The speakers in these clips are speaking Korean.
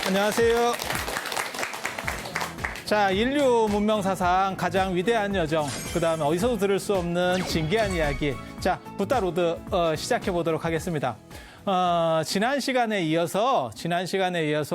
안녕하세요. 자, 인류 문명사상 가장 위대한 여정, 그 다음에 어디서도 들을 수 없는 진귀한 이야기. 자, 붓다로드 시작해 보도록 하겠습니다. 지난 시간에 이어서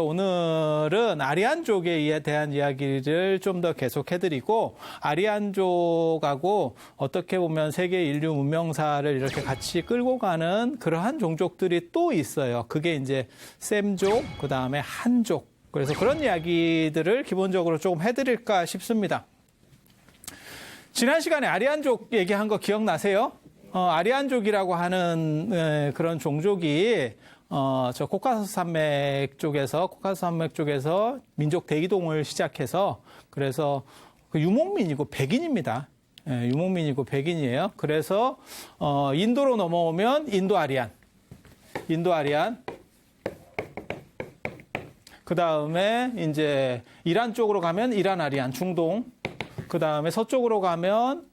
오늘은 아리안족에 대한 이야기를 좀 더 계속해드리고, 아리안족하고 어떻게 보면 세계 인류 문명사를 이렇게 같이 끌고 가는 그러한 종족들이 또 있어요. 그게 이제 셈족, 그 다음에 한족. 그래서 그런 이야기들을 기본적으로 조금 해드릴까 싶습니다. 지난 시간에 아리안족 얘기한 거 기억나세요? 아리안족이라고 하는 그런 종족이 저 코카소스 산맥 쪽에서 민족 대이동을 시작해서 그래서 그 유목민이고 백인입니다. 예, 유목민이고 백인이에요. 그래서 인도로 넘어오면 인도 아리안. 그 다음에 이제 이란 쪽으로 가면 이란 아리안, 중동. 그 다음에 서쪽으로 가면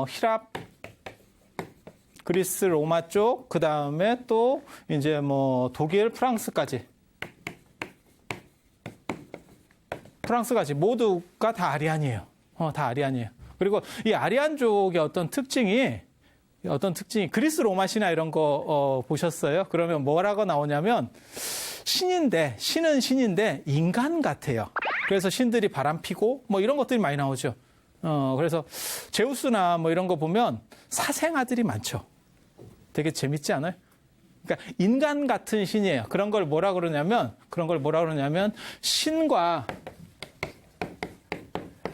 히랍, 그리스, 로마 쪽. 그 다음에 또 이제 뭐 독일, 프랑스까지 모두가 다 아리안이에요. 다 아리안이에요. 그리고 이 아리안족의 어떤 특징이 그리스 로마 신화 이런 거 보셨어요? 그러면 뭐라고 나오냐면 신은 신인데 인간 같아요. 그래서 신들이 바람 피고 뭐 이런 것들이 많이 나오죠. 그래서 제우스나 뭐 이런 거 보면 사생아들이 많죠. 되게 재밌지 않아요? 그러니까 인간 같은 신이에요. 그런 걸 뭐라 그러냐면 신과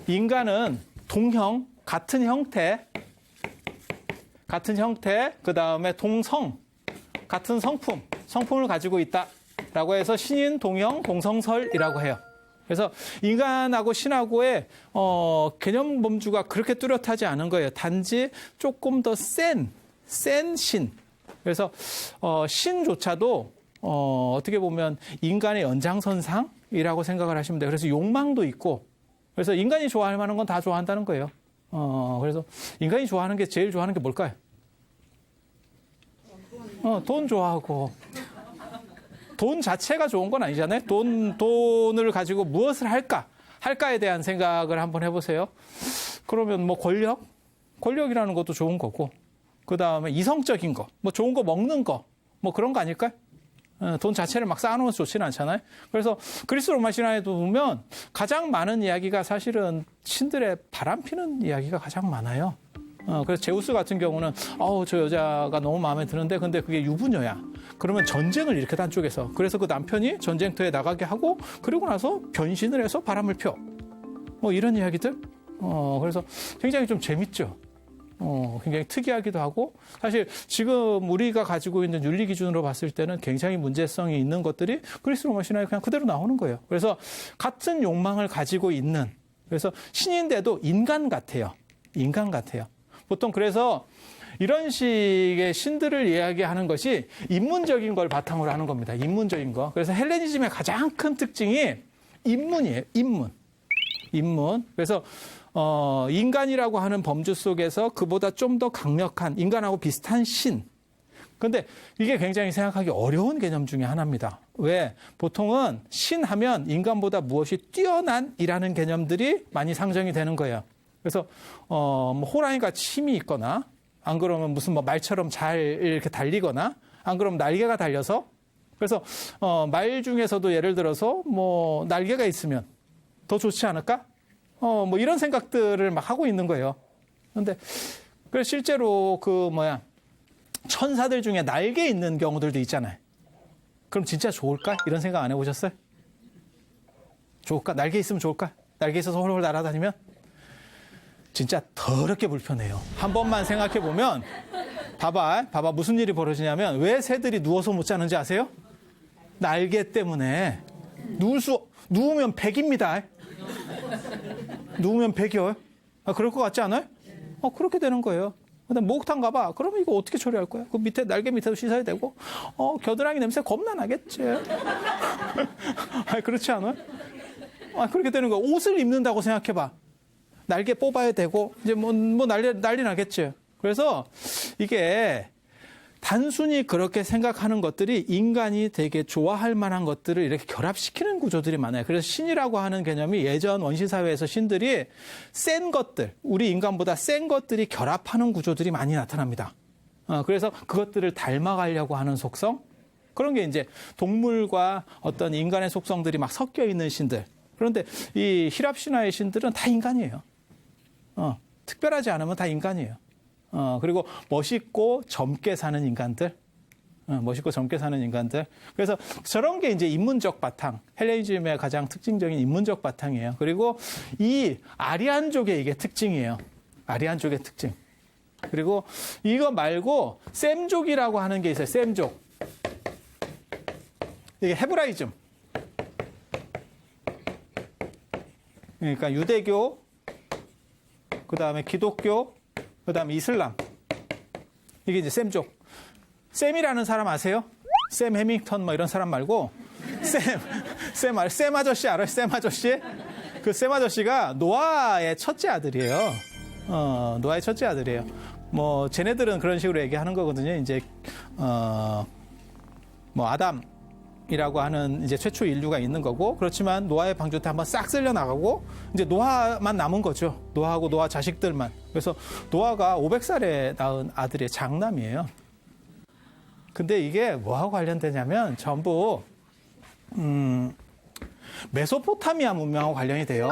인간은 동형, 같은 형태, 그 다음에 동성, 같은 성품을 가지고 있다라고 해서 신인, 동형, 동성설이라고 해요. 그래서 인간하고 신하고의 개념 범주가 그렇게 뚜렷하지 않은 거예요. 단지 조금 더 센 신. 그래서 신조차도 어떻게 보면 인간의 연장선상이라고 생각을 하시면 돼요. 그래서 욕망도 있고, 그래서 인간이 좋아할 만한 건 다 좋아한다는 거예요. 그래서 인간이 좋아하는 게 제일 좋아하는 게 뭘까요? 돈 좋아하고. 돈 자체가 좋은 건 아니잖아요. 돈을 가지고 무엇을 할까에 대한 생각을 한번 해보세요. 그러면 뭐 권력이라는 것도 좋은 거고, 그 다음에 이성적인 거, 뭐 좋은 거 먹는 거, 뭐 그런 거 아닐까요? 돈 자체를 막 쌓아놓으면 좋지는 않잖아요. 그래서 그리스 로마 신화에도 보면 가장 많은 이야기가 사실은 신들의 바람피는 이야기가 가장 많아요. 그래서 제우스 같은 경우는 저 여자가 너무 마음에 드는데 근데 그게 유부녀야. 그러면 전쟁을 일으켜 한쪽에서. 그래서 그 남편이 전쟁터에 나가게 하고 그러고 나서 변신을 해서 바람을 펴. 뭐 이런 이야기들. 그래서 굉장히 좀 재밌죠. 굉장히 특이하기도 하고 사실 지금 우리가 가지고 있는 윤리 기준으로 봤을 때는 굉장히 문제성이 있는 것들이 그리스 로마 신화에 그냥 그대로 나오는 거예요. 그래서 같은 욕망을 가지고 있는 그래서 신인데도 인간 같아요. 보통 그래서 이런 식의 신들을 이야기하는 것이 인문적인 걸 바탕으로 하는 겁니다. 인문적인 거. 그래서 헬레니즘의 가장 큰 특징이 인문이에요. 인문. 그래서 인간이라고 하는 범주 속에서 그보다 좀 더 강력한 인간하고 비슷한 신. 그런데 이게 굉장히 생각하기 어려운 개념 중에 하나입니다. 왜? 보통은 신하면 인간보다 무엇이 뛰어난이라는 개념들이 많이 상정이 되는 거예요. 그래서 뭐 호랑이같이 힘이 있거나 안 그러면 무슨 뭐 말처럼 잘 이렇게 달리거나 안 그러면 날개가 달려서 그래서 말 중에서도 예를 들어서 뭐 날개가 있으면 더 좋지 않을까? 뭐 이런 생각들을 막 하고 있는 거예요. 그런데 그래서 실제로 천사들 중에 날개 있는 경우들도 있잖아요. 그럼 진짜 좋을까? 이런 생각 안 해보셨어요? 좋을까? 날개 있으면 좋을까? 날개 있어서 홀홀 날아다니면? 진짜 더럽게 불편해요. 한 번만 생각해 보면 봐봐 무슨 일이 벌어지냐면 왜 새들이 누워서 못 자는지 아세요? 날개 때문에 누우면 백입니다. 누우면 백이요. 그럴 것 같지 않아요? 그렇게 되는 거예요. 근데 목욕탕 가봐. 그러면 이거 어떻게 처리할 거야? 그 밑에 날개 밑에도 씻어야 되고 겨드랑이 냄새 겁나 나겠지. 그렇지 않아요? 그렇게 되는 거야. 옷을 입는다고 생각해봐. 날개 뽑아야 되고 이제 뭐 난리 나겠지. 그래서 이게 단순히 그렇게 생각하는 것들이 인간이 되게 좋아할 만한 것들을 이렇게 결합시키는 구조들이 많아요. 그래서 신이라고 하는 개념이 예전 원시사회에서 신들이 센 것들, 우리 인간보다 센 것들이 결합하는 구조들이 많이 나타납니다. 그래서 그것들을 닮아가려고 하는 속성, 그런 게 이제 동물과 어떤 인간의 속성들이 막 섞여 있는 신들. 그런데 이 히랍 신화의 신들은 다 인간이에요. 특별하지 않으면 다 인간이에요. 그리고 멋있고 젊게 사는 인간들. 멋있고 젊게 사는 인간들. 그래서 저런 게 이제 인문적 바탕, 헬레니즘의 가장 특징적인 인문적 바탕이에요. 그리고 이 아리안족의 이게 특징이에요. 아리안족의 특징. 그리고 이거 말고 셈족이라고 하는 게 있어요. 셈족. 이게 헤브라이즘. 그러니까 유대교, 그 다음에 기독교, 그 다음에 이슬람. 이게 이제 셈족. 셈이라는 사람 아세요? 샘 해밍턴 뭐 이런 사람 말고 셈 아저씨 알아요? 셈 아저씨? 그 셈 아저씨가 노아의 첫째 아들이에요. 노아의 첫째 아들이에요. 뭐 쟤네들은 그런 식으로 얘기하는 거거든요. 이제 뭐 아담이라고 하는 이제 최초 인류가 있는 거고, 그렇지만 노아의 방주 때 한번 싹 쓸려 나가고 이제 노아만 남은 거죠. 노아하고 노아 자식들만. 그래서 노아가 500살에 낳은 아들의 장남이에요. 근데 이게 뭐하고 관련되냐면 전부 메소포타미아 문명하고 관련이 돼요.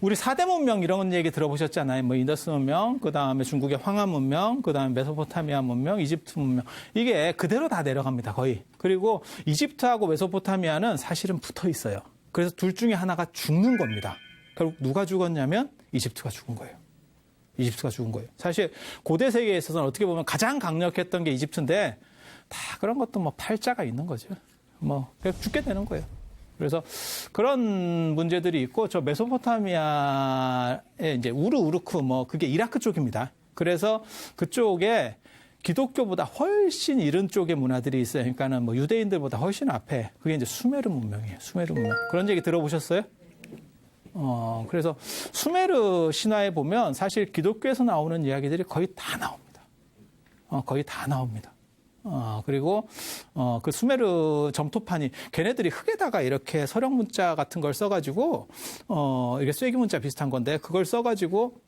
우리 4대 문명 이런 얘기 들어보셨잖아요. 뭐 인더스 문명, 그 다음에 중국의 황하 문명, 그 다음에 메소포타미아 문명, 이집트 문명. 이게 그대로 다 내려갑니다, 거의. 그리고 이집트하고 메소포타미아는 사실은 붙어 있어요. 그래서 둘 중에 하나가 죽는 겁니다. 결국 누가 죽었냐면 이집트가 죽은 거예요. 이집트가 죽은 거예요. 사실 고대 세계에 있어서는 어떻게 보면 가장 강력했던 게 이집트인데 다 그런 것도 뭐 팔자가 있는 거죠. 뭐 그냥 죽게 되는 거예요. 그래서 그런 문제들이 있고, 저 메소포타미아의 이제 우르크 뭐 그게 이라크 쪽입니다. 그래서 그쪽에 기독교보다 훨씬 이른 쪽의 문화들이 있어요. 그러니까는 뭐 유대인들보다 훨씬 앞에. 그게 이제 수메르 문명이에요. 수메르 문명. 그런 얘기 들어보셨어요? 그래서 수메르 신화에 보면 사실 기독교에서 나오는 이야기들이 거의 다 나옵니다. 거의 다 나옵니다. 그리고 그 수메르 점토판이 걔네들이 흙에다가 이렇게 서령 문자 같은 걸 써가지고 이게 쐐기 문자 비슷한 건데 그걸 써가지고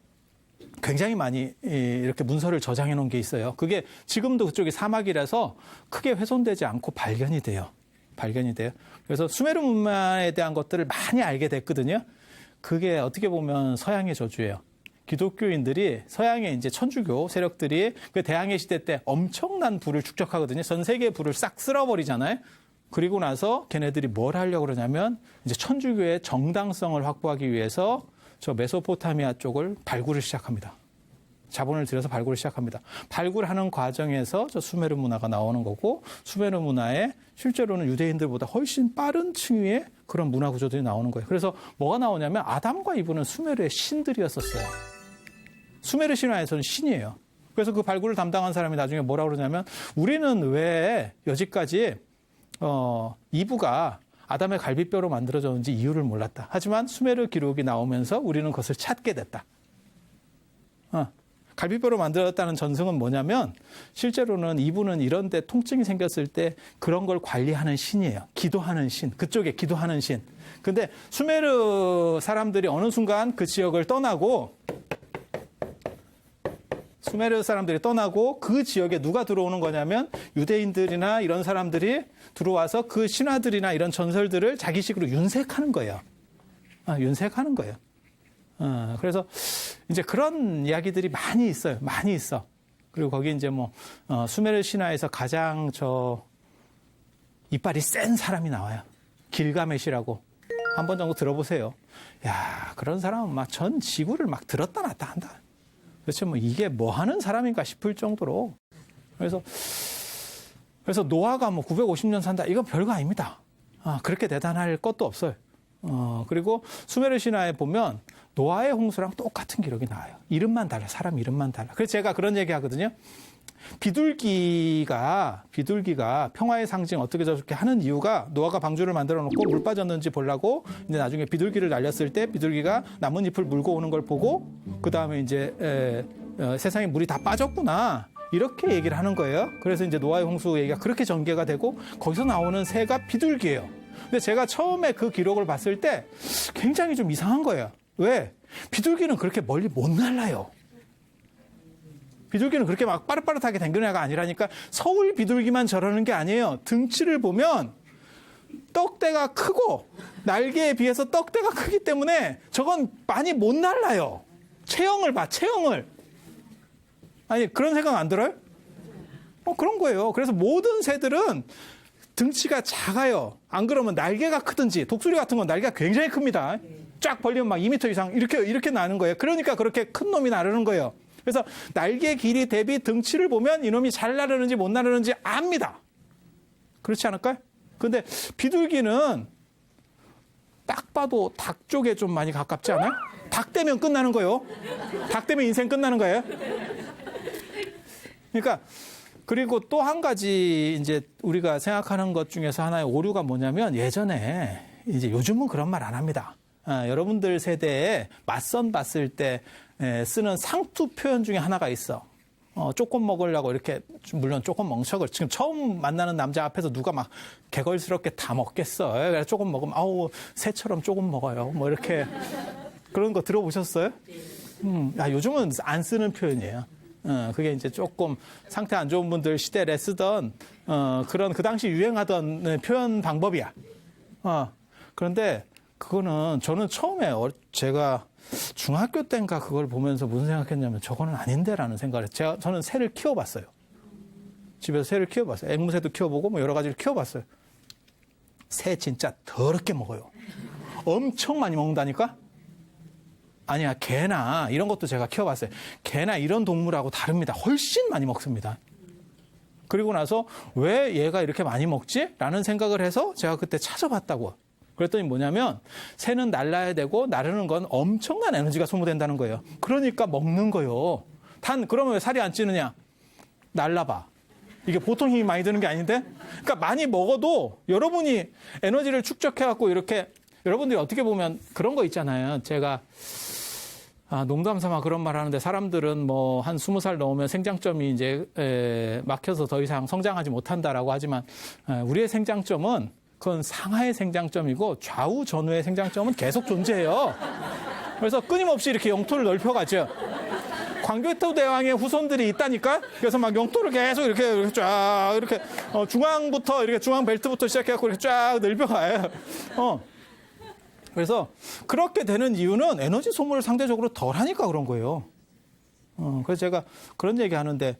굉장히 많이 이렇게 문서를 저장해 놓은 게 있어요. 그게 지금도 그쪽이 사막이라서 크게 훼손되지 않고 발견이 돼요. 그래서 수메르 문화에 대한 것들을 많이 알게 됐거든요. 그게 어떻게 보면 서양의 저주예요. 기독교인들이 서양의 이제 천주교 세력들이 그 대항해 시대 때 엄청난 부를 축적하거든요. 전 세계의 부를 싹 쓸어버리잖아요. 그리고 나서 걔네들이 뭘 하려고 그러냐면 이제 천주교의 정당성을 확보하기 위해서 저 메소포타미아 쪽을 발굴을 시작합니다. 자본을 들여서 발굴을 시작합니다. 발굴하는 과정에서 저 수메르 문화가 나오는 거고, 수메르 문화에 실제로는 유대인들보다 훨씬 빠른 층위의 그런 문화 구조들이 나오는 거예요. 그래서 뭐가 나오냐면 아담과 이브는 수메르의 신들이었었어요. 수메르 신화에서는 신이에요. 그래서 그 발굴을 담당한 사람이 나중에 뭐라고 그러냐면, 우리는 왜 여지까지 이브가 아담의 갈비뼈로 만들어졌는지 이유를 몰랐다. 하지만 수메르 기록이 나오면서 우리는 그것을 찾게 됐다. 갈비뼈로 만들었다는 전승은 뭐냐면, 실제로는 이분은 이런 데 통증이 생겼을 때 그런 걸 관리하는 신이에요. 기도하는 신. 그쪽에 기도하는 신. 근데 수메르 사람들이 어느 순간 그 지역을 떠나고, 그 지역에 누가 들어오는 거냐면 유대인들이나 이런 사람들이 들어와서 그 신화들이나 이런 전설들을 자기식으로 윤색하는 거예요. 윤색하는 거예요. 그래서 이제 그런 이야기들이 많이 있어요. 많이 있어. 그리고 거기 이제 뭐 수메르 신화에서 가장 이빨이 센 사람이 나와요. 길가메시라고. 한 번 정도 들어보세요. 야, 그런 사람은 막 전 지구를 막 들었다 놨다 한다. 도대체 뭐 이게 뭐 하는 사람인가 싶을 정도로. 그래서 노아가 뭐 950년 산다. 이건 별거 아닙니다. 그렇게 대단할 것도 없어요. 그리고 수메르 신화에 보면 노아의 홍수랑 똑같은 기록이 나와요. 이름만 달라. 사람 이름만 달라. 그래서 제가 그런 얘기 하거든요. 비둘기가 평화의 상징 어떻게 저렇게 하는 이유가 노아가 방주를 만들어 놓고 물 빠졌는지 보려고 이제 나중에 비둘기를 날렸을 때 비둘기가 나뭇잎을 물고 오는 걸 보고 그 다음에 이제 세상에 물이 다 빠졌구나. 이렇게 얘기를 하는 거예요. 그래서 이제 노아의 홍수 얘기가 그렇게 전개가 되고 거기서 나오는 새가 비둘기예요. 근데 제가 처음에 그 기록을 봤을 때 굉장히 좀 이상한 거예요. 왜? 비둘기는 그렇게 멀리 못 날아요. 비둘기는 그렇게 막 빠릇빠릇하게 댕기는 애가 아니라니까. 서울 비둘기만 저러는 게 아니에요. 등치를 보면 떡대가 크고 날개에 비해서 떡대가 크기 때문에 저건 많이 못 날아요. 체형을 봐, 체형을. 아니, 그런 생각 안 들어요? 그런 거예요. 그래서 모든 새들은 등치가 작아요. 안 그러면 날개가 크든지, 독수리 같은 건 날개가 굉장히 큽니다. 쫙 벌리면 막 2m 이상 이렇게 나는 거예요. 그러니까 그렇게 큰 놈이 나르는 거예요. 그래서 날개 길이 대비 등치를 보면 이놈이 잘 나르는지 못 나르는지 압니다. 그렇지 않을까요? 근데 비둘기는 딱 봐도 닭 쪽에 좀 많이 가깝지 않아요? 닭 되면 끝나는 거예요. 닭 되면 인생 끝나는 거예요. 그러니까 그리고 또 한 가지 이제 우리가 생각하는 것 중에서 하나의 오류가 뭐냐면 예전에 이제 요즘은 그런 말 안 합니다. 여러분들 세대에 맞선 봤을 때 쓰는 상투 표현 중에 하나가 있어. 조금 먹으려고 이렇게, 물론 조금 멍청을, 지금 처음 만나는 남자 앞에서 누가 막 개걸스럽게 다 먹겠어. 그래서 조금 먹으면, 아우, 새처럼 조금 먹어요. 뭐 이렇게. 그런 거 들어보셨어요? 요즘은 안 쓰는 표현이에요. 그게 이제 조금 상태 안 좋은 분들 시대에 쓰던, 그런 그 당시 유행하던 표현 방법이야. 그런데 그거는 저는 처음에 제가 중학교 때인가 그걸 보면서 무슨 생각했냐면 저거는 아닌데라는 생각을 했어요. 저는 새를 키워봤어요. 집에서 새를 키워봤어요. 앵무새도 키워보고 뭐 여러 가지를 키워봤어요. 새 진짜 더럽게 먹어요. 엄청 많이 먹는다니까? 아니야, 개나 이런 것도 제가 키워봤어요. 개나 이런 동물하고 다릅니다. 훨씬 많이 먹습니다. 그리고 나서 왜 얘가 이렇게 많이 먹지? 라는 생각을 해서 제가 그때 찾아봤다고. 그랬더니 뭐냐면 새는 날라야 되고 나르는 건 엄청난 에너지가 소모된다는 거예요. 그러니까 먹는 거예요. 그러면 왜 살이 안 찌느냐? 날라봐. 이게 보통 힘이 많이 드는 게 아닌데? 그러니까 많이 먹어도 여러분이 에너지를 축적해갖고 이렇게 여러분들이 어떻게 보면 그런 거 있잖아요. 제가 농담 삼아 그런 말 하는데 사람들은 뭐 한 20살 넘으면 생장점이 이제 막혀서 더 이상 성장하지 못한다라고 하지만 우리의 생장점은 그건 상하의 생장점이고 좌우 전후의 생장점은 계속 존재해요. 그래서 끊임없이 이렇게 영토를 넓혀가죠. 광교토 대왕의 후손들이 있다니까. 그래서 막 영토를 계속 이렇게 쫙 이렇게 중앙부터 이렇게 중앙 벨트부터 시작해갖고 이렇게 쫙 넓혀가요. 그래서 그렇게 되는 이유는 에너지 소모를 상대적으로 덜 하니까 그런 거예요. 그래서 제가 그런 얘기 하는데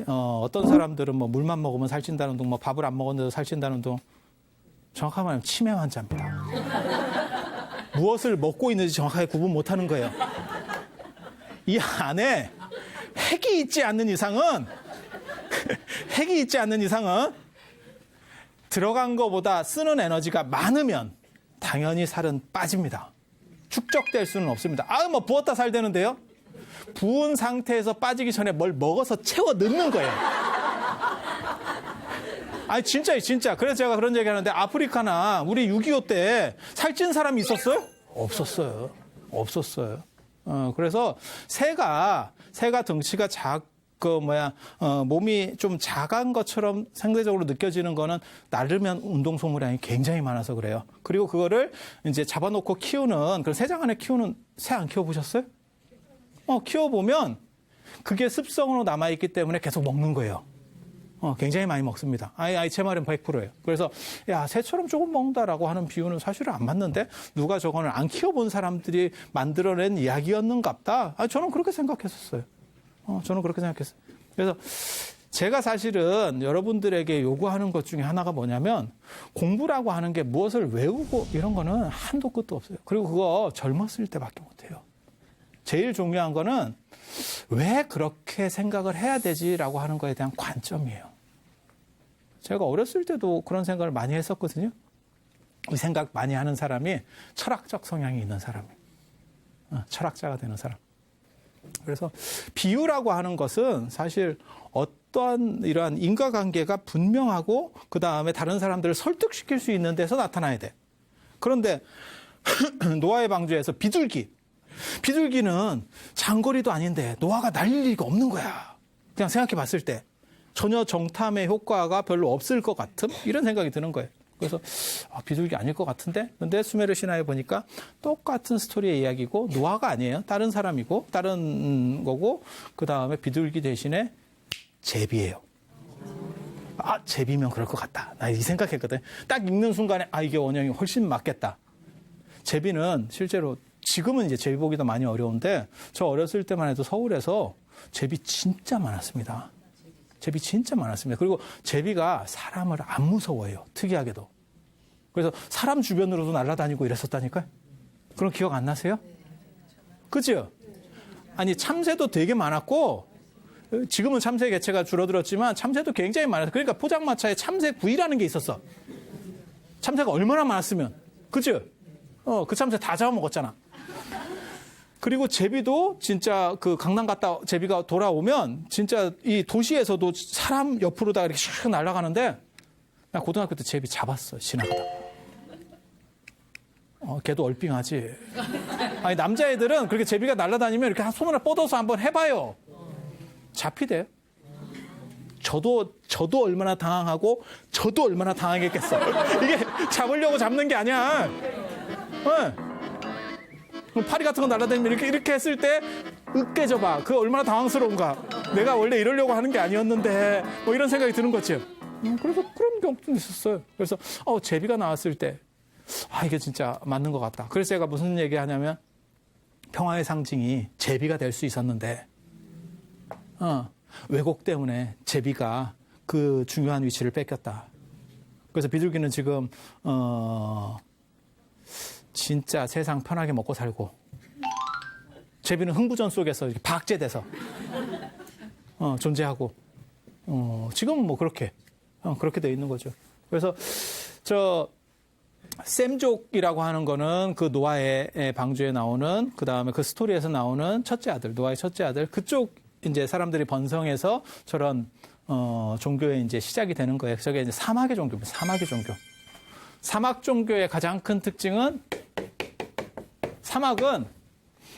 어떤 사람들은 뭐 물만 먹으면 살찐다는 둥, 뭐 밥을 안 먹었는데도 살찐다는 둥. 정확하게 말하면 치매 환자입니다. 무엇을 먹고 있는지 정확하게 구분 못하는 거예요. 이 안에 핵이 있지 않는 이상은 들어간 것보다 쓰는 에너지가 많으면 당연히 살은 빠집니다. 축적될 수는 없습니다. 뭐 부었다 살되는데요? 부은 상태에서 빠지기 전에 뭘 먹어서 채워 넣는 거예요. 아니 진짜. 그래서 제가 그런 얘기 하는데 아프리카나 우리 6.25 때 살찐 사람이 있었어요? 없었어요. 그래서 새가 등치가 몸이 좀 작은 것처럼 상대적으로 느껴지는 거는 나르면 운동 소모량이 굉장히 많아서 그래요. 그리고 그거를 이제 잡아놓고 키우는, 그런 새장 안에 키우는 새 안 키워보셨어요? 키워보면 그게 습성으로 남아있기 때문에 계속 먹는 거예요. 굉장히 많이 먹습니다. 제 말은 100%예요. 그래서, 새처럼 조금 먹는다라고 하는 비유는 사실은 안 맞는데, 누가 저거는 안 키워본 사람들이 만들어낸 이야기였는갑다? 저는 그렇게 생각했었어요. 그래서 제가 사실은 여러분들에게 요구하는 것 중에 하나가 뭐냐면, 공부라고 하는 게 무엇을 외우고 이런 거는 한도 끝도 없어요. 그리고 그거 젊었을 때밖에 못해요. 제일 중요한 거는 왜 그렇게 생각을 해야 되지라고 하는 거에 대한 관점이에요. 제가 어렸을 때도 그런 생각을 많이 했었거든요. 이 생각 많이 하는 사람이 철학적 성향이 있는 사람이에요. 철학자가 되는 사람. 그래서 비유라고 하는 것은 사실 어떠한 이러한 인과관계가 분명하고 그 다음에 다른 사람들을 설득시킬 수 있는 데서 나타나야 돼. 그런데 노아의 방주에서 비둘기는 장거리도 아닌데 노아가 날릴 리가 없는 거야. 그냥 생각해 봤을 때 전혀 정탐의 효과가 별로 없을 것 같은 이런 생각이 드는 거예요. 그래서 비둘기 아닐 것 같은데, 근데 수메르 신화에 보니까 똑같은 스토리의 이야기고 노아가 아니에요. 다른 사람이고 다른 거고, 그 다음에 비둘기 대신에 제비예요. 제비면 그럴 것 같다. 나 이 생각했거든. 딱 읽는 순간에 이게 원형이 훨씬 맞겠다. 제비는 실제로 지금은 이제 제비 보기도 많이 어려운데 저 어렸을 때만 해도 서울에서 제비 진짜 많았습니다. 제비 진짜 많았습니다. 그리고 제비가 사람을 안 무서워해요. 특이하게도. 그래서 사람 주변으로도 날아다니고 이랬었다니까요. 그런 기억 안 나세요? 그죠? 아니 참새도 되게 많았고 지금은 참새 개체가 줄어들었지만 참새도 굉장히 많았어요. 그러니까 포장마차에 참새구이라는 게 있었어. 참새가 얼마나 많았으면. 그죠? 그 참새 다 잡아먹었잖아. 그리고 제비도 진짜 그 강남 갔다 제비가 돌아오면 진짜 이 도시에서도 사람 옆으로다가 이렇게 슉 날아가는데 나 고등학교 때 제비 잡았어. 지나가다. 걔도 얼빙하지. 아니 남자애들은 그렇게 제비가 날아다니면 이렇게 손으로 뻗어서 한번 해봐요. 잡히대요. 저도 얼마나 당황하고 저도 얼마나 당황했겠어. 이게 잡으려고 잡는 게 아니야. 파리 같은 거 날아다니면 이렇게 했을 때 으깨져봐. 그 얼마나 당황스러운가. 내가 원래 이러려고 하는 게 아니었는데 뭐 이런 생각이 드는 거지. 그래서 그런 경우도 있었어요. 그래서 제비가 나왔을 때 이게 진짜 맞는 것 같다. 그래서 제가 무슨 얘기하냐면 평화의 상징이 제비가 될 수 있었는데 왜곡 때문에 제비가 그 중요한 위치를 뺏겼다. 그래서 비둘기는 지금 진짜 세상 편하게 먹고 살고 제비는 흥부전 속에서 이렇게 박제돼서 존재하고 지금은 뭐 그렇게 돼 있는 거죠. 그래서 셈족이라고 하는 거는 그 노아의 방주에 나오는 그 다음에 그 스토리에서 나오는 첫째 아들, 노아의 첫째 아들 그쪽 이제 사람들이 번성해서 저런 종교의 이제 시작이 되는 거예요. 저게 이제 사막의 종교입니다. 사막의 종교. 사막 종교의 가장 큰 특징은 사막은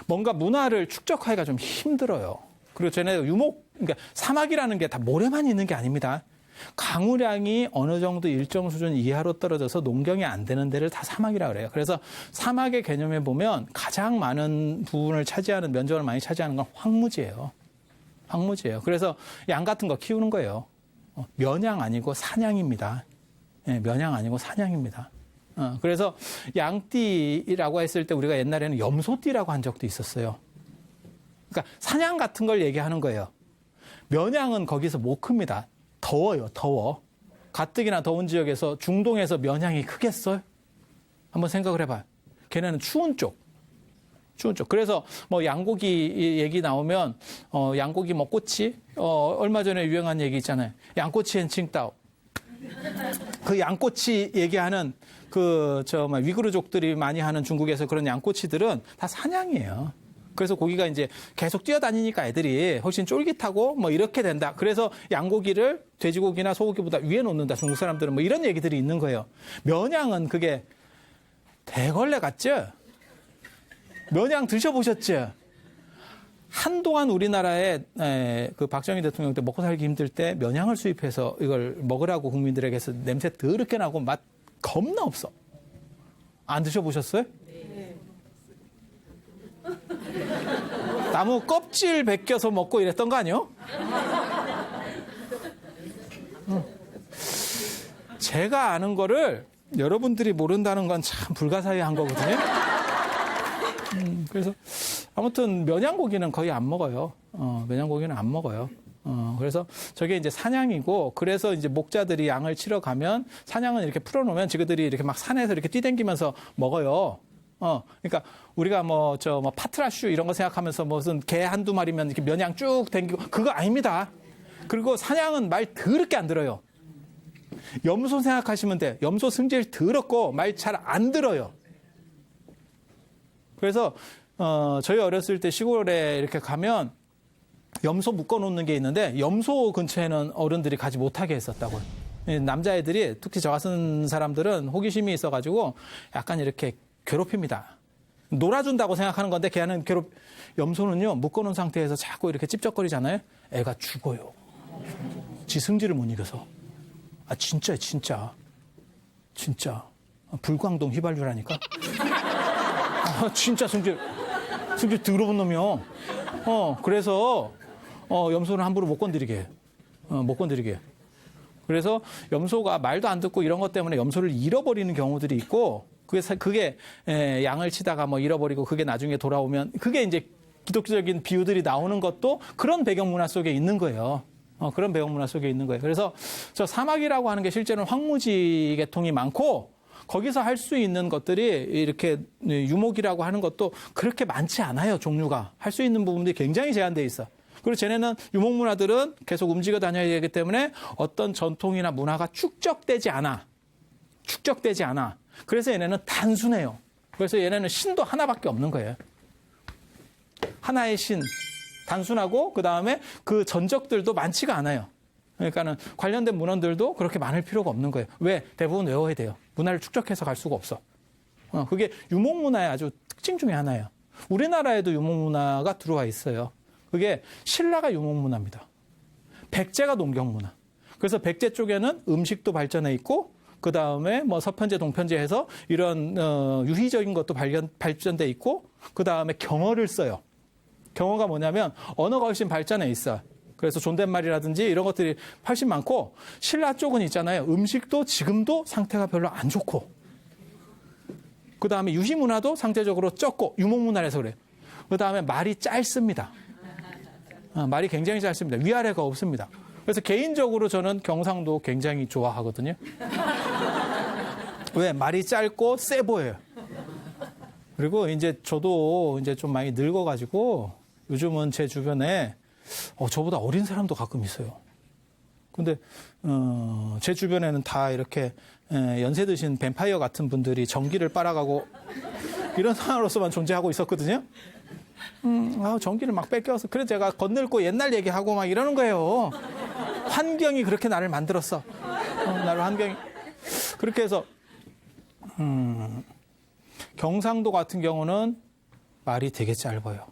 뭔가 문화를 축적하기가 좀 힘들어요. 그리고 쟤네 그러니까 사막이라는 게 다 모래만 있는 게 아닙니다. 강우량이 어느 정도 일정 수준 이하로 떨어져서 농경이 안 되는 데를 다 사막이라 그래요. 그래서 사막의 개념에 보면 가장 많은 부분을 차지하는, 면적을 많이 차지하는 건 황무지예요. 황무지예요. 그래서 양 같은 거 키우는 거예요. 면양 아니고 사냥입니다. 네, 면양 아니고 사냥입니다. 그래서 양띠라고 했을 때 우리가 옛날에는 염소띠라고 한 적도 있었어요. 그러니까 사냥 같은 걸 얘기하는 거예요. 면양은 거기서 못 큽니다. 더워요, 더워. 가뜩이나 더운 지역에서 중동에서 면양이 크겠어요? 한번 생각을 해봐요. 걔네는 추운 쪽. 그래서 뭐 양고기 얘기 나오면 양고기 뭐 꼬치 얼마 전에 유행한 얘기 있잖아요. 양꼬치 앤 칭따오. 그 양꼬치 얘기하는 위구르족들이 많이 하는 중국에서 그런 양꼬치들은 다 사냥이에요. 그래서 고기가 이제 계속 뛰어다니니까 애들이 훨씬 쫄깃하고 뭐 이렇게 된다. 그래서 양고기를 돼지고기나 소고기보다 위에 놓는다. 중국 사람들은 뭐 이런 얘기들이 있는 거예요. 면양은 그게 대걸레 같죠? 면양 드셔보셨죠? 한동안 우리나라에 그 박정희 대통령 때 먹고 살기 힘들 때 면양을 수입해서 이걸 먹으라고 국민들에게서 냄새 더럽게 나고 맛 겁나 없어. 안 드셔보셨어요? 네. 나무 껍질 벗겨서 먹고 이랬던 거 아니요? 제가 아는 거를 여러분들이 모른다는 건 참 불가사의한 거거든요. 그래서 아무튼 면양고기는 거의 안 먹어요. 면양고기는 안 먹어요. 그래서 저게 이제 사냥이고, 그래서 이제 목자들이 양을 치러 가면 사냥은 이렇게 풀어놓으면 지그들이 이렇게 막 산에서 이렇게 뛰댕기면서 먹어요. 그러니까 우리가 파트라슈 이런 거 생각하면서 무슨 개 한두 마리면 이렇게 면양 쭉 댕기고 그거 아닙니다. 그리고 사냥은 말 더럽게 안 들어요. 염소 생각하시면 돼. 염소 승질 더럽고 말 잘 안 들어요. 그래서 저희 어렸을 때 시골에 이렇게 가면 염소 묶어놓는 게 있는데 염소 근처에는 어른들이 가지 못하게 했었다고요. 남자애들이 특히 저 같은 사람들은 호기심이 있어가지고 약간 이렇게 괴롭힙니다. 놀아준다고 생각하는 건데 걔는 염소는요 묶어놓은 상태에서 자꾸 이렇게 찝쩍거리잖아요. 애가 죽어요. 지 승질을 못 이겨서. 아 진짜 불광동 휘발유라니까. 아, 진짜 승질 더러운 놈이요. 그래서 염소는 함부로 못 건드리게 해. 그래서 염소가 말도 안 듣고 이런 것 때문에 염소를 잃어버리는 경우들이 있고, 그게 양을 치다가 뭐 잃어버리고 그게 나중에 돌아오면 그게 이제 기독교적인 비유들이 나오는 것도 그런 배경 문화 속에 있는 거예요. 그런 배경 문화 속에 있는 거예요. 그래서 저 사막이라고 하는 게 실제로는 황무지 계통이 많고, 거기서 할 수 있는 것들이 이렇게 유목이라고 하는 것도 그렇게 많지 않아요. 종류가. 할 수 있는 부분들이 굉장히 제한되어 있어. 그리고 쟤네는 유목 문화들은 계속 움직여 다녀야 되기 때문에 어떤 전통이나 문화가 축적되지 않아. 그래서 얘네는 단순해요. 그래서 얘네는 신도 하나밖에 없는 거예요. 하나의 신. 단순하고 그다음에 그 전적들도 많지가 않아요. 그러니까는 관련된 문헌들도 그렇게 많을 필요가 없는 거예요. 왜? 대부분 외워야 돼요. 문화를 축적해서 갈 수가 없어. 그게 유목 문화의 아주 특징 중에 하나예요. 우리나라에도 유목 문화가 들어와 있어요. 그게 신라가 유목 문화입니다. 백제가 농경 문화. 그래서 백제 쪽에는 음식도 발전해 있고, 그 다음에 뭐 서편제, 동편제 해서 이런 유희적인 것도 발전돼 있고, 그 다음에 경어를 써요. 경어가 뭐냐면 언어가 훨씬 발전해 있어. 그래서 존댓말이라든지 이런 것들이 훨씬 많고, 신라 쪽은 있잖아요. 음식도 지금도 상태가 별로 안 좋고, 그 다음에 유희 문화도 상대적으로 적고, 유목 문화라서 그래요. 그 다음에 말이 짧습니다. 말이 굉장히 짧습니다. 위아래가 없습니다. 그래서 개인적으로 저는 경상도 굉장히 좋아하거든요. 왜? 말이 짧고 세 보여요. 그리고 이제 저도 이제 좀 많이 늙어가지고 요즘은 제 주변에 저보다 어린 사람도 가끔 있어요. 근데 제 주변에는 다 이렇게 연세 드신 뱀파이어 같은 분들이 전기를 빨아가고 이런 상황으로서만 존재하고 있었거든요. 전기를 막 뺏겨서. 그래서 제가 건늙고 옛날 얘기하고 막 이러는 거예요. 환경이 그렇게 나를 만들었어. 나를 환경이. 그렇게 해서 경상도 같은 경우는 말이 되게 짧아요.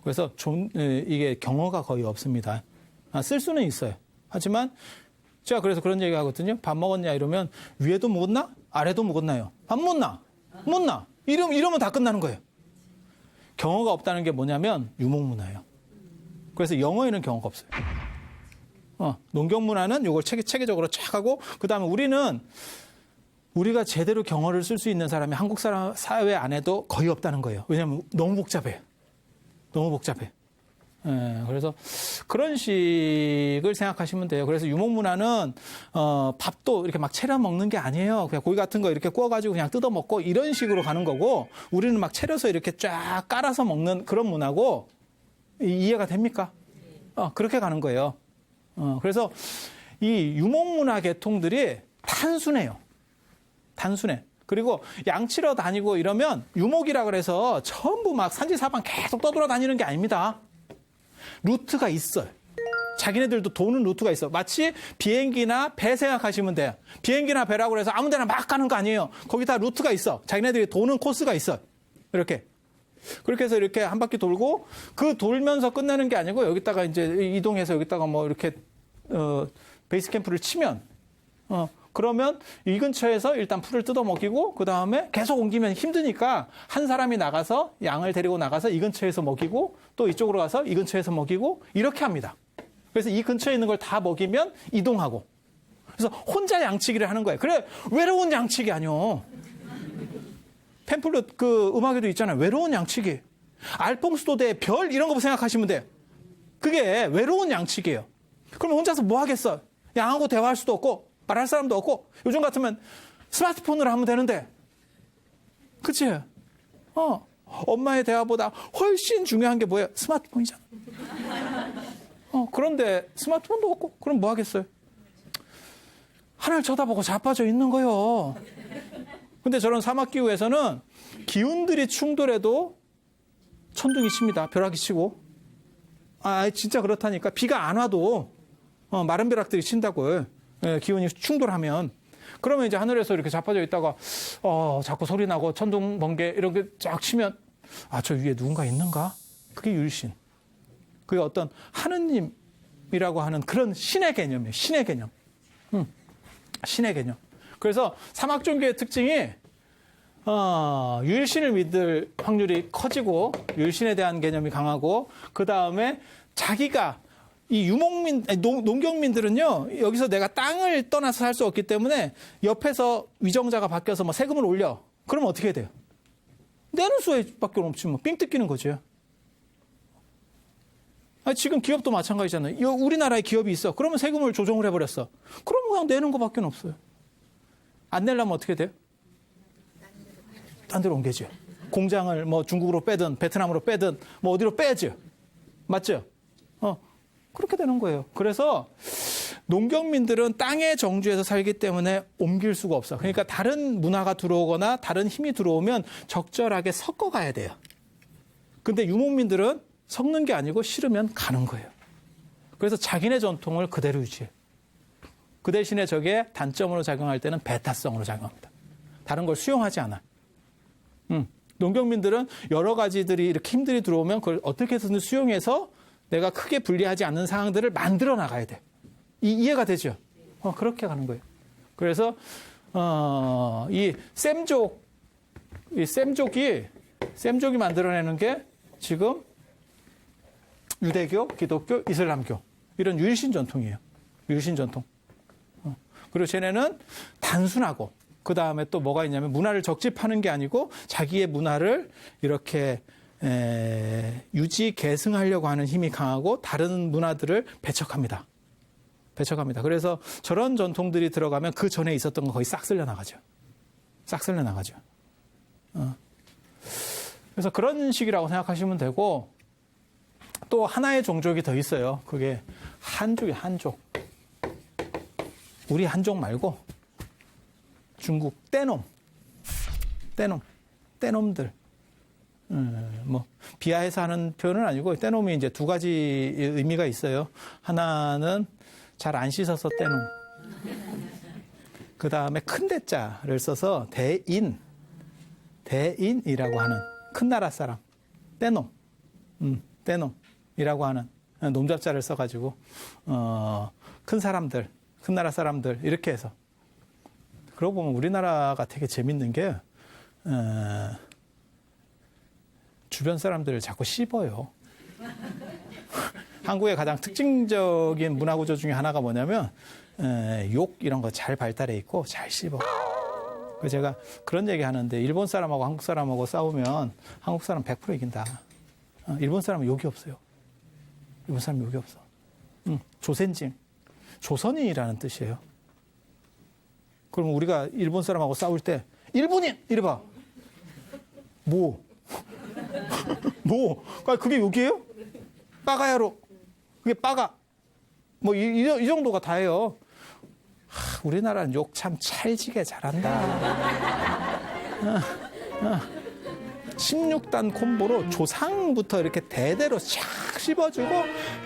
그래서 이게 경어가 거의 없습니다. 쓸 수는 있어요. 하지만 제가 그래서 그런 얘기 하거든요. 밥 먹었냐 이러면 위에도 먹었나? 아래도 먹었나요? 밥 먹나? 먹나? 이러면 다 끝나는 거예요. 경어가 없다는 게 뭐냐면 유목 문화예요. 그래서 영어에는 경어가 없어요. 농경 문화는 이걸 체계적으로 쫙 하고, 그 다음에 우리가 제대로 경어를 쓸 수 있는 사람이 한국 사회 안에도 거의 없다는 거예요. 왜냐하면 너무 복잡해. 그래서 그런 식을 생각하시면 돼요. 그래서 유목 문화는 밥도 이렇게 막 차려 먹는 게 아니에요. 그냥 고기 같은 거 이렇게 구워가지고 그냥 뜯어 먹고 이런 식으로 가는 거고, 우리는 막 차려서 이렇게 쫙 깔아서 먹는 그런 문화고. 이해가 됩니까? 그렇게 가는 거예요. 그래서 이 유목 문화 계통들이 단순해. 그리고 양치러 다니고 이러면 유목이라 그래서 전부 막 산지사방 계속 떠돌아다니는 게 아닙니다. 루트가 있어요. 자기네들도 도는 루트가 있어. 마치 비행기나 배 생각하시면 돼요. 비행기나 배라고 해서 아무 데나 막 가는 거 아니에요. 거기 다 루트가 있어. 자기네들이 도는 코스가 있어. 이렇게. 그렇게 해서 이렇게 한 바퀴 돌고, 그 돌면서 끝내는 게 아니고 여기다가 이제 이동해서 여기다가 뭐 이렇게 베이스 캠프를 치면 그러면 이 근처에서 일단 풀을 뜯어 먹이고, 그 다음에 계속 옮기면 힘드니까 한 사람이 나가서 양을 데리고 나가서 이 근처에서 먹이고, 또 이쪽으로 가서 이 근처에서 먹이고, 이렇게 합니다. 그래서 이 근처에 있는 걸 다 먹이면 이동하고. 그래서 혼자 양치기를 하는 거예요. 그래, 외로운 양치기 아니요. 팸플릿 그 음악에도 있잖아요. 외로운 양치기. 알퐁스도대 별 이런 거 생각하시면 돼요. 그게 외로운 양치기예요. 그럼 혼자서 뭐 하겠어? 양하고 대화할 수도 없고 말할 사람도 없고. 요즘 같으면 스마트폰으로 하면 되는데. 그치? 엄마의 대화보다 훨씬 중요한 게 뭐예요? 스마트폰이잖아. 그런데 스마트폰도 없고 그럼 뭐 하겠어요? 하늘 쳐다보고 자빠져 있는 거예요. 근데 저런 사막기후에서는 기운들이 충돌해도 천둥이 칩니다. 벼락이 치고. 진짜 그렇다니까. 비가 안 와도 마른 벼락들이 친다고요. 예, 기온이 충돌하면. 그러면 이제 하늘에서 이렇게 자빠져 있다가 자꾸 소리 나고 천둥 번개 이런 게 쫙 치면 저 위에 누군가 있는가? 그게 율신. 그게 어떤 하느님이라고 하는 그런 신의 개념이에요. 신의 개념. 신의 개념. 그래서 사막 종교의 특징이 율신을 믿을 확률이 커지고 율신에 대한 개념이 강하고 그 다음에 자기가 이 농경민들은요, 여기서 내가 땅을 떠나서 살 수 없기 때문에 옆에서 위정자가 바뀌어서 뭐 세금을 올려. 그러면 어떻게 해야 돼요? 내는 수밖에 없지 뭐. 삥 뜯기는 거죠. 지금 기업도 마찬가지잖아요. 우리나라에 기업이 있어. 그러면 세금을 조정을 해버렸어. 그러면 그냥 내는 것밖에 없어요. 안 내려면 어떻게 돼요? 딴 데로 옮겨죠. 공장을 뭐 중국으로 빼든 베트남으로 빼든 뭐 어디로 빼죠. 맞죠? 그렇게 되는 거예요. 그래서 농경민들은 땅의 정주에서 살기 때문에 옮길 수가 없어. 그러니까 다른 문화가 들어오거나 다른 힘이 들어오면 적절하게 섞어가야 돼요. 근데 유목민들은 섞는 게 아니고 싫으면 가는 거예요. 그래서 자기네 전통을 그대로 유지해. 그 대신에 저게 단점으로 작용할 때는 배타성으로 작용합니다. 다른 걸 수용하지 않아. 농경민들은 여러 가지들이 이렇게 힘들이 들어오면 그걸 어떻게 해서든 수용해서 내가 크게 불리하지 않는 상황들을 만들어 나가야 돼. 이해가 되죠? 그렇게 가는 거예요. 그래서 이 셈족이 만들어내는 게 지금 유대교, 기독교, 이슬람교 이런 율신 전통이에요. 율신 전통. 그리고 쟤네는 단순하고 그 다음에 또 뭐가 있냐면 문화를 적집하는 게 아니고 자기의 문화를 이렇게 유지 계승하려고 하는 힘이 강하고 다른 문화들을 배척합니다. 그래서 저런 전통들이 들어가면 그 전에 있었던 거 거의 싹 쓸려나가죠. 그래서 그런 식이라고 생각하시면 되고 또 하나의 종족이 더 있어요. 그게 한족이에요. 한족. 우리 한족 말고 중국 떼놈들. 뭐 비하해서 하는 표현은 아니고 떼놈이 이제 두 가지 의미가 있어요. 하나는 잘 안 씻어서 떼놈. 그 다음에 큰 대자를 써서 대인이라고 하는 큰 나라 사람. 떼놈이라고 하는 놈잡자를 써가지고 큰 나라 사람들 이렇게 해서. 그러고 보면 우리나라가 되게 재밌는 게 주변 사람들을 자꾸 씹어요. 한국의 가장 특징적인 문화 구조 중에 하나가 뭐냐면 욕 이런 거 잘 발달해 있고 잘 씹어. 그래서 제가 그런 얘기 하는데 일본 사람하고 한국 사람하고 싸우면 한국 사람 100% 이긴다. 일본 사람은 욕이 없어요. 일본 사람 욕이 없어. 조센징. 조선인이라는 뜻이에요. 그럼 우리가 일본 사람하고 싸울 때 일본인! 이래봐. 뭐? 그게 욕이에요? 빠가야로. 그게 빠가. 뭐 이 정도가 다예요. 우리나라는 욕 참 찰지게 잘한다. 16단 콤보로 조상부터 이렇게 대대로 쫙 씹어주고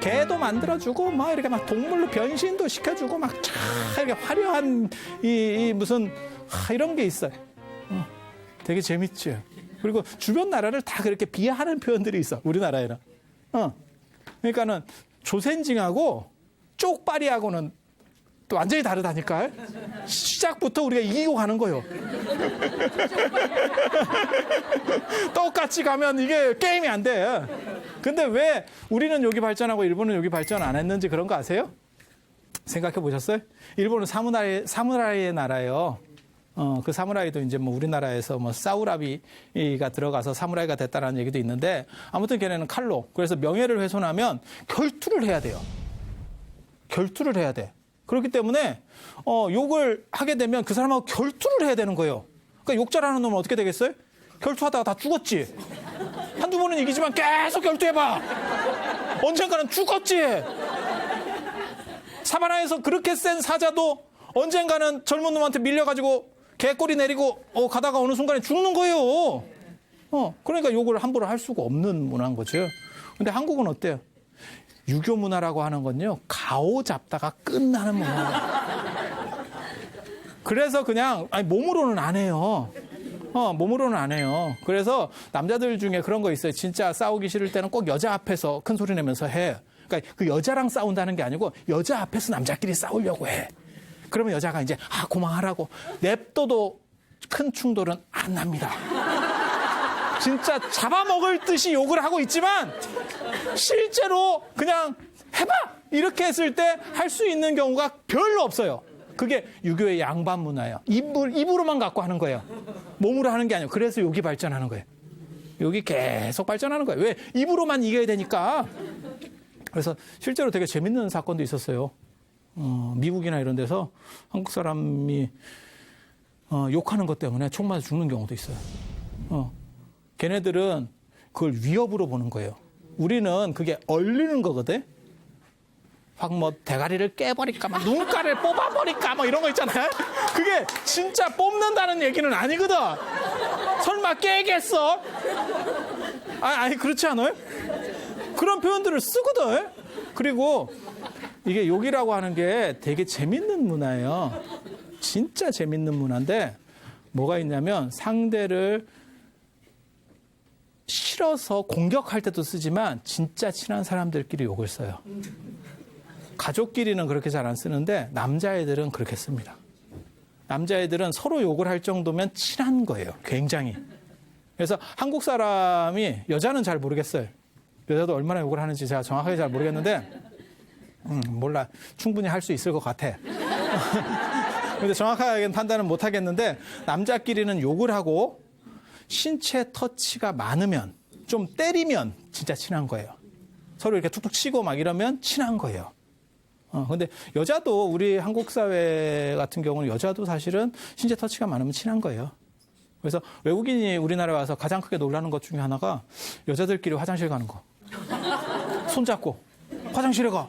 개도 만들어주고 막 이렇게 막 동물로 변신도 시켜주고 막 쫙 이렇게 화려한 이 무슨 이런 게 있어요. 되게 재밌죠. 그리고 주변 나라를 다 그렇게 비하하는 표현들이 있어. 우리나라에는. 그러니까는 조센징하고 쪽파리하고는 또 완전히 다르다니까요. 시작부터 우리가 이기고 가는 거예요. 똑같이 가면 이게 게임이 안 돼. 근데 왜 우리는 여기 발전하고 일본은 여기 발전 안 했는지 그런 거 아세요? 생각해 보셨어요? 일본은 사무라이의 나라예요. 그 사무라이도 이제 뭐 우리나라에서 뭐 사우라비가 들어가서 사무라이가 됐다라는 얘기도 있는데 아무튼 걔네는 칼로. 그래서 명예를 훼손하면 결투를 해야 돼요. 결투를 해야 돼. 그렇기 때문에 욕을 하게 되면 그 사람하고 결투를 해야 되는 거예요. 그러니까 욕 잘하는 놈은 어떻게 되겠어요? 결투하다가 다 죽었지. 한두 번은 이기지만 계속 결투해봐. 언젠가는 죽었지. 사바나에서 그렇게 센 사자도 언젠가는 젊은 놈한테 밀려가지고 개꼬리 내리고 가다가 어느 순간에 죽는 거예요. 그러니까 욕을 함부로 할 수가 없는 문화인 거죠. 근데 한국은 어때요? 유교 문화라고 하는 건요, 가오 잡다가 끝나는 문화예요. 그래서 그냥, 아니, 몸으로는 안 해요. 몸으로는 안 해요. 그래서 남자들 중에 그런 거 있어요. 진짜 싸우기 싫을 때는 꼭 여자 앞에서 큰 소리 내면서 해. 그러니까 그 여자랑 싸운다는 게 아니고 여자 앞에서 남자끼리 싸우려고 해. 그러면 여자가 이제, 고마하라고. 냅둬도 큰 충돌은 안 납니다. 진짜 잡아먹을 듯이 욕을 하고 있지만 실제로 그냥 해봐! 이렇게 했을 때 할 수 있는 경우가 별로 없어요. 그게 유교의 양반 문화예요. 입으로만 갖고 하는 거예요. 몸으로 하는 게 아니에요. 그래서 욕이 발전하는 거예요. 욕이 계속 발전하는 거예요. 왜? 입으로만 이겨야 되니까. 그래서 실제로 되게 재밌는 사건도 있었어요. 미국이나 이런 데서 한국 사람이 욕하는 것 때문에 총 맞아 죽는 경우도 있어요. 걔네들은 그걸 위협으로 보는 거예요. 우리는 그게 얼리는 거거든. 확 뭐 대가리를 깨버릴까, 막 눈가를 뽑아버릴까, 뭐 이런 거 있잖아요. 그게 진짜 뽑는다는 얘기는 아니거든. 설마 깨겠어? 아니 그렇지 않아요? 그런 표현들을 쓰거든. 그리고 이게 욕이라고 하는 게 되게 재밌는 문화예요. 진짜 재밌는 문화인데 뭐가 있냐면 상대를 싫어서 공격할 때도 쓰지만 진짜 친한 사람들끼리 욕을 써요. 가족끼리는 그렇게 잘 안 쓰는데 남자애들은 그렇게 씁니다. 남자애들은 서로 욕을 할 정도면 친한 거예요. 굉장히. 그래서 한국 사람이, 여자는 잘 모르겠어요. 여자도 얼마나 욕을 하는지 제가 정확하게 잘 모르겠는데 몰라. 충분히 할 수 있을 것 같아. 근데 정확하게 판단은 못 하겠는데 남자끼리는 욕을 하고 신체 터치가 많으면, 좀 때리면 진짜 친한 거예요. 서로 이렇게 툭툭 치고 막 이러면 친한 거예요. 근데 여자도, 우리 한국 사회 같은 경우는 여자도 사실은 신체 터치가 많으면 친한 거예요. 그래서 외국인이 우리나라에 와서 가장 크게 놀라는 것 중에 하나가 여자들끼리 화장실 가는 거. 손잡고 화장실에 가.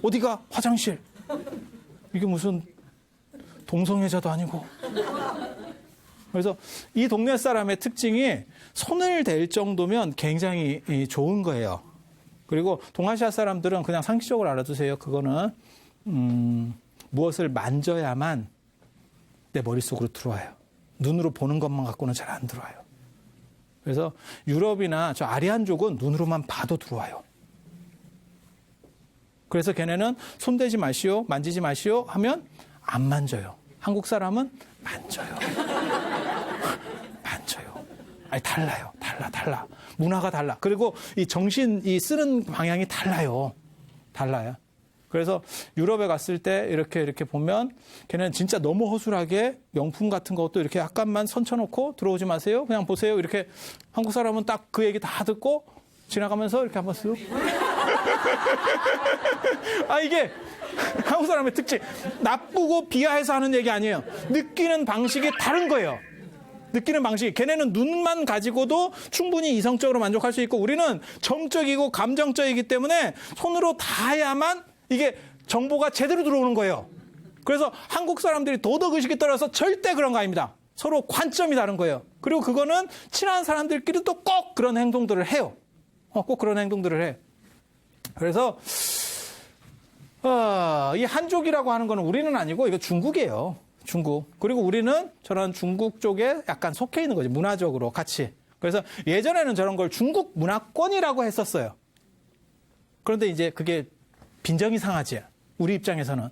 어디가? 화장실. 이게 무슨 동성애자도 아니고. 그래서 이 동네 사람의 특징이 손을 댈 정도면 굉장히 좋은 거예요. 그리고 동아시아 사람들은 그냥 상식적으로 알아두세요. 그거는 무엇을 만져야만 내 머릿속으로 들어와요. 눈으로 보는 것만 갖고는 잘 안 들어와요. 그래서 유럽이나 저 아리안족은 눈으로만 봐도 들어와요. 그래서 걔네는 손대지 마시오, 만지지 마시오 하면 안 만져요. 한국 사람은 만져요. 만져요. 아니, 달라요. 달라. 문화가 달라. 그리고 이 정신, 쓰는 방향이 달라요. 달라요. 그래서 유럽에 갔을 때 이렇게 보면 걔는 진짜 너무 허술하게 명품 같은 것도 이렇게 약간만 선쳐놓고 들어오지 마세요. 그냥 보세요. 이렇게 한국 사람은 딱 그 얘기 다 듣고 지나가면서 이렇게 한번 쓱. 이게 한국 사람의 특징. 나쁘고 비하해서 하는 얘기 아니에요. 느끼는 방식이 다른 거예요. 느끼는 방식이. 걔네는 눈만 가지고도 충분히 이성적으로 만족할 수 있고 우리는 정적이고 감정적이기 때문에 손으로 닿아야만 이게 정보가 제대로 들어오는 거예요. 그래서 한국 사람들이 도덕의식이 떨어져서 절대 그런 거 아닙니다. 서로 관점이 다른 거예요. 그리고 그거는 친한 사람들끼리도 꼭 그런 행동들을 해요. 꼭 그런 행동들을 해. 그래서 이 한족이라고 하는 거는 우리는 아니고 이거 중국이에요. 중국. 그리고 우리는 저런 중국 쪽에 약간 속해 있는 거지. 문화적으로 같이. 그래서 예전에는 저런 걸 중국 문화권이라고 했었어요. 그런데 이제 그게 빈정이 상하지. 우리 입장에서는.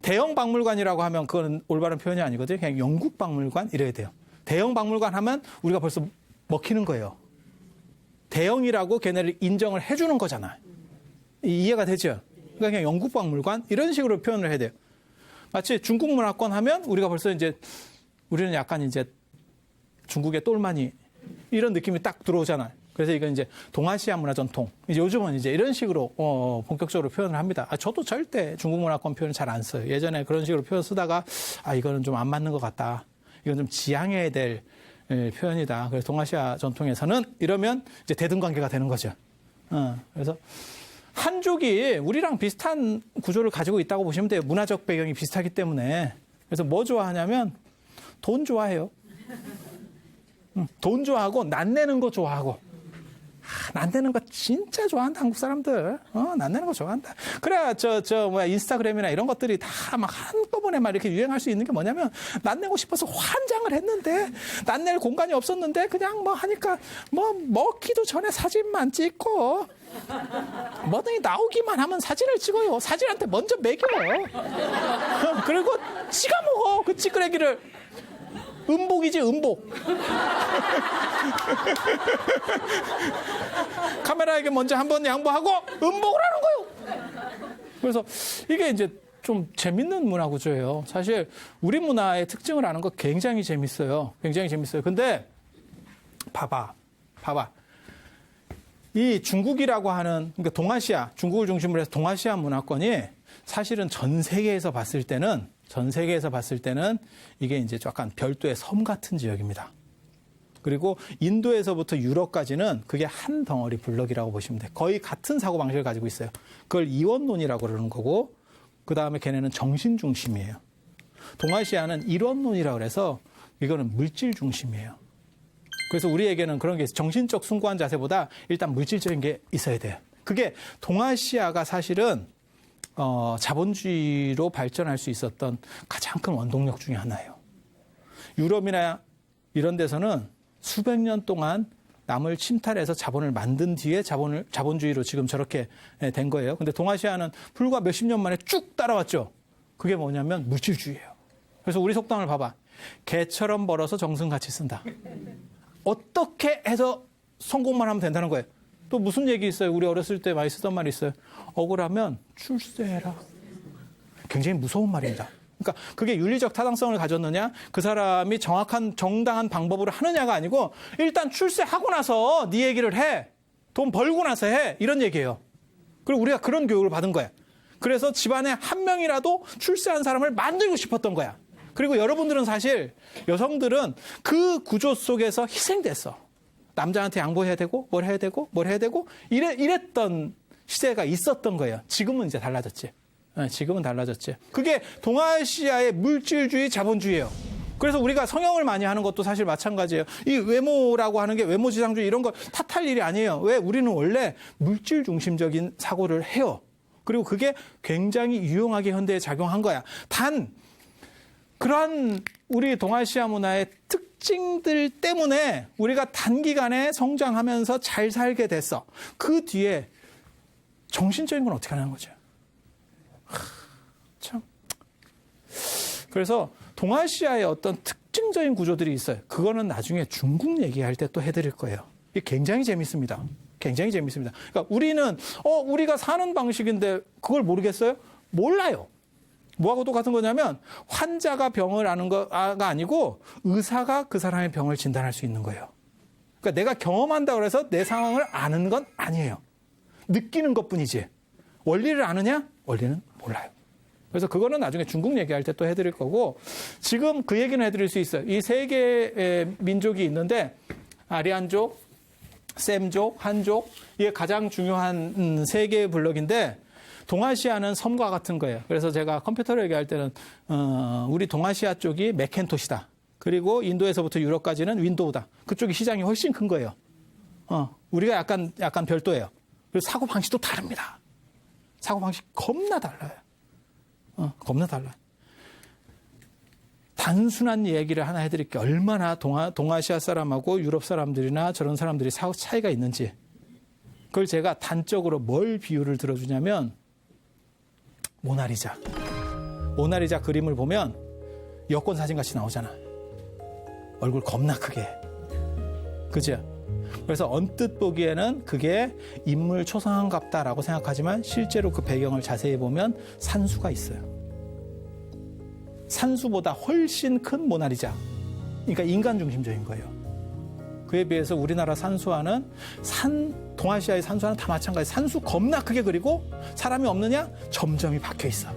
대형 박물관이라고 하면 그건 올바른 표현이 아니거든요. 그냥 영국 박물관 이래야 돼요. 대형 박물관 하면 우리가 벌써 먹히는 거예요. 대형이라고 걔네를 인정을 해주는 거잖아. 이해가 되죠? 그러니까 그냥 영국 박물관 이런 식으로 표현을 해야 돼요. 마치 중국 문화권 하면 우리가 벌써 이제 우리는 약간 이제 중국의 똘마니 이런 느낌이 딱 들어오잖아요. 그래서 이건 이제 동아시아 문화 전통. 이제 요즘은 이제 이런 식으로 본격적으로 표현을 합니다. 저도 절대 중국 문화권 표현을 잘 안 써요. 예전에 그런 식으로 표현 쓰다가 이거는 좀 안 맞는 것 같다. 이건 좀 지양해야 될 표현이다. 그래서 동아시아 전통에서는 이러면 이제 대등 관계가 되는 거죠. 그래서 한족이 우리랑 비슷한 구조를 가지고 있다고 보시면 돼요. 문화적 배경이 비슷하기 때문에. 그래서 뭐 좋아하냐면 돈 좋아해요. 돈 좋아하고 낯내는 거 좋아하고. 낯내는 거 진짜 좋아한다, 한국 사람들. 낯내는 거 좋아한다. 그래야 인스타그램이나 이런 것들이 다 막 한꺼번에 막 이렇게 유행할 수 있는 게 뭐냐면, 낯내고 싶어서 환장을 했는데, 낯낼 공간이 없었는데, 그냥 뭐 하니까, 먹기도 전에 사진만 찍고, 뭐든지 나오기만 하면 사진을 찍어요. 사진한테 먼저 먹여요. 그리고 지가 먹어, 그 찌끄레기를. 음복이지, 음복. 카메라에게 먼저 한번 양보하고 음복을 하는 거예요. 그래서 이게 이제 좀 재밌는 문화 구조예요. 사실 우리 문화의 특징을 아는 거 굉장히 재밌어요. 굉장히 재밌어요. 근데 봐봐. 이 중국이라고 하는, 그러니까 동아시아, 중국을 중심으로 해서 동아시아 문화권이 사실은 전 세계에서 봤을 때는 이게 이제 약간 별도의 섬 같은 지역입니다. 그리고 인도에서부터 유럽까지는 그게 한 덩어리 블럭이라고 보시면 돼요. 거의 같은 사고방식을 가지고 있어요. 그걸 이원론이라고 그러는 거고, 그 다음에 걔네는 정신 중심이에요. 동아시아는 일원론이라고 그래서 이거는 물질 중심이에요. 그래서 우리에게는 그런 게 있어요. 정신적 숭고한 자세보다 일단 물질적인 게 있어야 돼요. 그게 동아시아가 사실은 자본주의로 발전할 수 있었던 가장 큰 원동력 중에 하나예요. 유럽이나 이런 데서는 수백 년 동안 남을 침탈해서 자본을 만든 뒤에 자본주의로 지금 저렇게 된 거예요. 근데 동아시아는 불과 몇십 년 만에 쭉 따라왔죠. 그게 뭐냐면 물질주의예요. 그래서 우리 속담을 봐봐. 개처럼 벌어서 정승같이 쓴다. 어떻게 해서 성공만 하면 된다는 거예요. 또 무슨 얘기 있어요? 우리 어렸을 때 많이 쓰던 말이 있어요. 억울하면 출세해라. 굉장히 무서운 말입니다. 그러니까 그게 윤리적 타당성을 가졌느냐, 그 사람이 정당한 방법으로 하느냐가 아니고 일단 출세하고 나서 네 얘기를 해. 돈 벌고 나서 해. 이런 얘기예요. 그리고 우리가 그런 교육을 받은 거야. 그래서 집안에 한 명이라도 출세한 사람을 만들고 싶었던 거야. 그리고 여러분들은 사실 여성들은 그 구조 속에서 희생됐어. 남자한테 양보해야 되고 뭘 해야 되고 이랬던 시대가 있었던 거예요. 지금은 이제 달라졌지. 지금은 달라졌지. 그게 동아시아의 물질주의 자본주의예요. 그래서 우리가 성형을 많이 하는 것도 사실 마찬가지예요. 이 외모라고 하는 게 외모지상주의 이런 걸 탓할 일이 아니에요. 왜? 우리는 원래 물질 중심적인 사고를 해요. 그리고 그게 굉장히 유용하게 현대에 작용한 거야. 단 그러한 우리 동아시아 문화의 특징들 때문에 우리가 단기간에 성장하면서 잘 살게 됐어. 그 뒤에 정신적인 건 어떻게 하는 거죠? 참. 그래서 동아시아의 어떤 특징적인 구조들이 있어요. 그거는 나중에 중국 얘기할 때 또 해드릴 거예요. 이게 굉장히 재밌습니다. 굉장히 재밌습니다. 그러니까 우리는 우리가 사는 방식인데 그걸 모르겠어요? 몰라요. 뭐하고 똑같은 거냐면 환자가 병을 아는 거가 아니고 의사가 그 사람의 병을 진단할 수 있는 거예요. 그러니까 내가 경험한다고 해서 내 상황을 아는 건 아니에요. 느끼는 것뿐이지. 원리를 아느냐? 원리는 몰라요. 그래서 그거는 나중에 중국 얘기할 때 또 해드릴 거고, 지금 그 얘기는 해드릴 수 있어요. 이 세 개의 민족이 있는데 아리안족, 셈족, 한족, 이게 가장 중요한 세 개의 블록인데 동아시아는 섬과 같은 거예요. 그래서 제가 컴퓨터로 얘기할 때는 우리 동아시아 쪽이 맥켄토시다. 그리고 인도에서부터 유럽까지는 윈도우다. 그쪽이 시장이 훨씬 큰 거예요. 우리가 약간 별도예요. 그리고 사고 방식도 다릅니다. 사고 방식 겁나 달라요. 겁나 달라요. 단순한 얘기를 하나 해드릴게요. 얼마나 동아시아 사람하고 유럽 사람들이나 저런 사람들이 사고 차이가 있는지. 그걸 제가 단적으로 뭘 비유를 들어주냐면 모나리자 그림을 보면 여권 사진 같이 나오잖아. 얼굴 겁나 크게. 그죠? 그래서 언뜻 보기에는 그게 인물 초상화갑다라고 생각하지만 실제로 그 배경을 자세히 보면 산수가 있어요. 산수보다 훨씬 큰 모나리자. 그러니까 인간 중심적인 거예요. 그에 비해서 우리나라 산수화는 동아시아의 산수화는 다 마찬가지. 산수 겁나 크게 그리고 사람이 없느냐? 점점이 박혀 있어.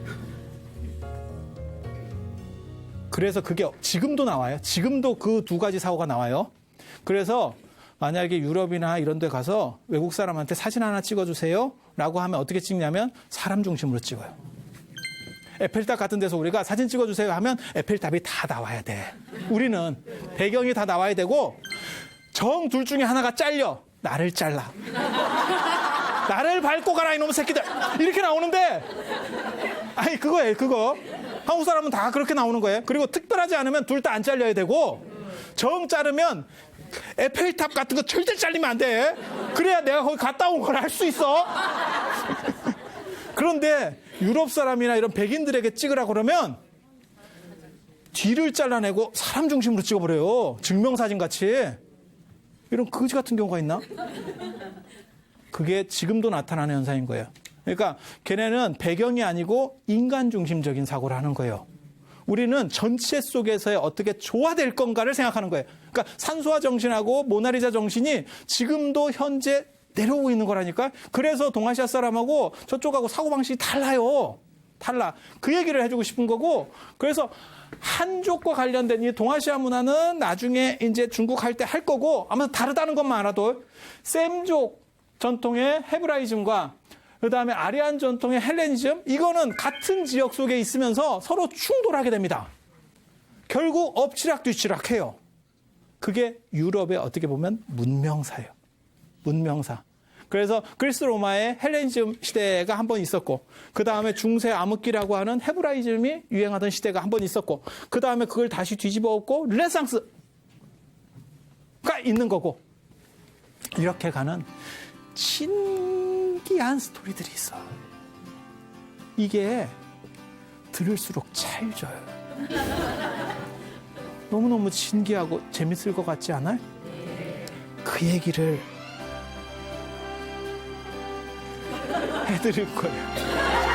그래서 그게 지금도 나와요. 지금도 그 두 가지 사고가 나와요. 그래서 만약에 유럽이나 이런 데 가서 외국 사람한테 사진 하나 찍어주세요 라고 하면 어떻게 찍냐면 사람 중심으로 찍어요. 에펠탑 같은 데서 우리가 사진 찍어주세요 하면 에펠탑이 다 나와야 돼. 우리는 배경이 다 나와야 되고 정 둘 중에 하나가 잘려. 나를 잘라. 나를 밟고 가라 이놈의 새끼들. 이렇게 나오는데 아니 그거예요. 그거. 한국 사람은 다 그렇게 나오는 거예요. 그리고 특별하지 않으면 둘 다 안 잘려야 되고 정 자르면 에펠탑 같은 거 절대 잘리면 안 돼. 그래야 내가 거기 갔다 온 걸 할 수 있어. 그런데 유럽 사람이나 이런 백인들에게 찍으라 그러면 뒤를 잘라내고 사람 중심으로 찍어버려요. 증명사진 같이. 이런 거지 같은 경우가 있나? 그게 지금도 나타나는 현상인 거예요. 그러니까 걔네는 배경이 아니고 인간 중심적인 사고를 하는 거예요. 우리는 전체 속에서의 어떻게 조화될 건가를 생각하는 거예요. 그러니까 산소화 정신하고 모나리자 정신이 지금도 현재 내려오고 있는 거라니까. 그래서 동아시아 사람하고 저쪽하고 사고방식이 달라요. 달라. 그 얘기를 해주고 싶은 거고. 그래서 한족과 관련된 이 동아시아 문화는 나중에 이제 중국 할 때 할 거고 아마 다르다는 것만 알아도 셈족 전통의 헤브라이즘과 그다음에 아리안 전통의 헬레니즘 이거는 같은 지역 속에 있으면서 서로 충돌하게 됩니다. 결국 엎치락뒤치락해요. 그게 유럽의 어떻게 보면 문명사예요. 문명사. 그래서 그리스 로마의 헬레니즘 시대가 한 번 있었고 그 다음에 중세 암흑기라고 하는 헤브라이즘이 유행하던 시대가 한 번 있었고 그 다음에 그걸 다시 뒤집어 엎고 르네상스가 있는 거고 이렇게 가는 신기한 스토리들이 있어. 이게 들을수록 찰져요. 너무너무 신기하고 재밌을 것 같지 않아요? 그 얘기를 해드릴 거예요.